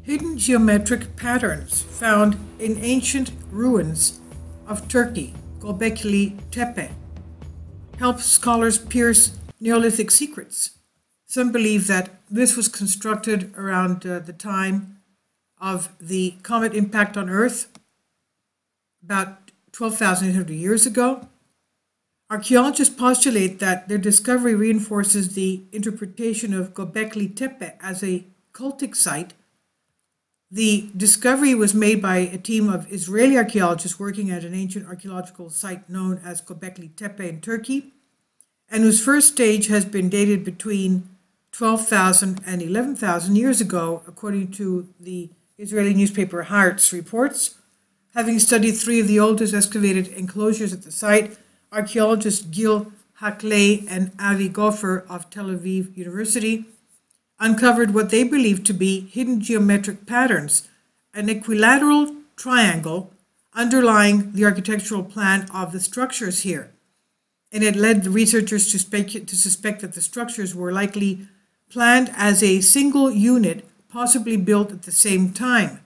hidden geometric patterns found in ancient ruins of Turkey, Göbekli Tepe, help scholars pierce Neolithic secrets. Some believe that this was constructed around the time of the comet impact on Earth, about 12,800 years ago. Archaeologists postulate that their discovery reinforces the interpretation of Göbekli Tepe as a cultic site. The discovery was made by a team of Israeli archaeologists working at an ancient archaeological site known as Göbekli Tepe in Turkey, and whose first stage has been dated between 12,000 and 11,000 years ago, according to the Israeli newspaper Haaretz reports. Having studied three of the oldest excavated enclosures at the site, archaeologists Gil Hakley and Avi Gofer of Tel Aviv University uncovered what they believed to be hidden geometric patterns, an equilateral triangle underlying the architectural plan of the structures here. And it led the researchers to suspect that the structures were likely planned as a single unit, possibly built at the same time.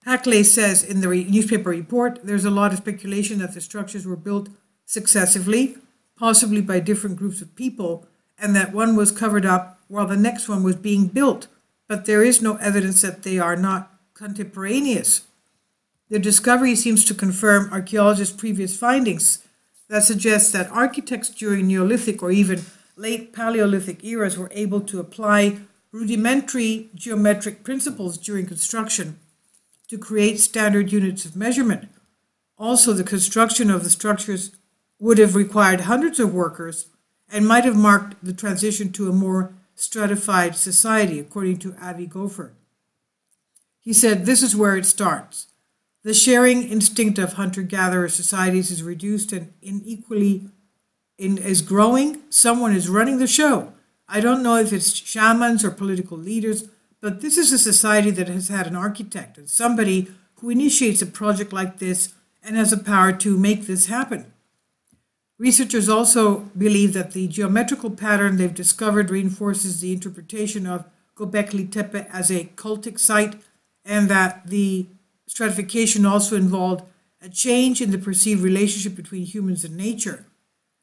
Hakley says in the newspaper report, there's a lot of speculation that the structures were built successively, possibly by different groups of people, and that one was covered up while the next one was being built, but there is no evidence that they are not contemporaneous. The discovery seems to confirm archaeologists' previous findings that suggest that architects during Neolithic or even late Paleolithic eras were able to apply rudimentary geometric principles during construction to create standard units of measurement. Also, the construction of the structures would have required hundreds of workers and might have marked the transition to a more stratified society, according to Avi Gofer. He said, this is where it starts. The sharing instinct of hunter-gatherer societies is reduced and is growing. Someone is running the show. I don't know if it's shamans or political leaders, but this is a society that has had an architect and somebody who initiates a project like this and has the power to make this happen. Researchers also believe that the geometrical pattern they've discovered reinforces the interpretation of Göbekli Tepe as a cultic site, and that the stratification also involved a change in the perceived relationship between humans and nature.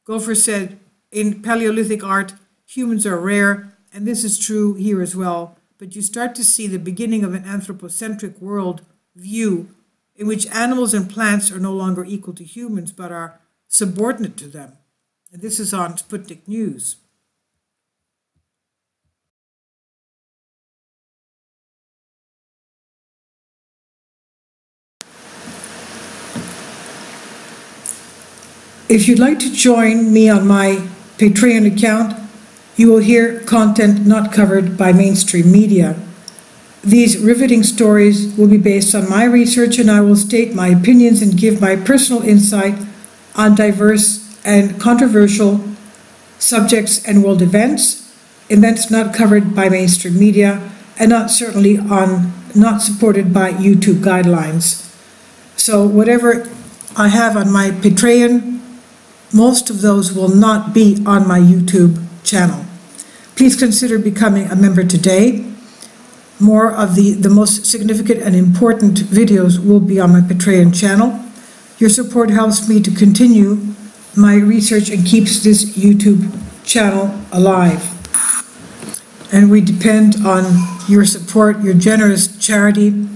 Gofer said, in Paleolithic art, humans are rare, and this is true here as well, but you start to see the beginning of an anthropocentric world view in which animals and plants are no longer equal to humans, but are subordinate to them. And this is on Sputnik News. If you'd like to join me on my Patreon account, you will hear content not covered by mainstream media. These riveting stories will be based on my research, and I will state my opinions and give my personal insight on diverse and controversial subjects and world events not covered by mainstream media, and not supported by YouTube guidelines. So whatever I have on my Patreon, most of those will not be on my YouTube channel. Please consider becoming a member today. More of the most significant and important videos will be on my Patreon channel. Your support helps me to continue my research and keeps this YouTube channel alive. And we depend on your support, your generous charity,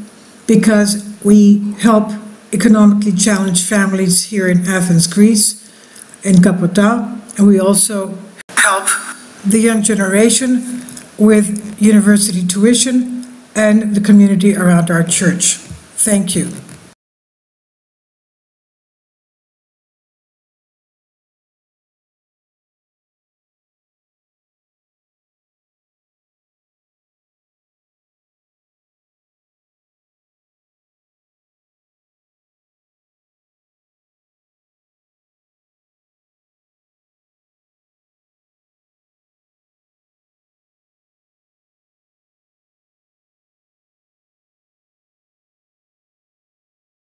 because we help economically challenged families here in Athens, Greece, in Kapota, and we also help the young generation with university tuition and the community around our church. Thank you.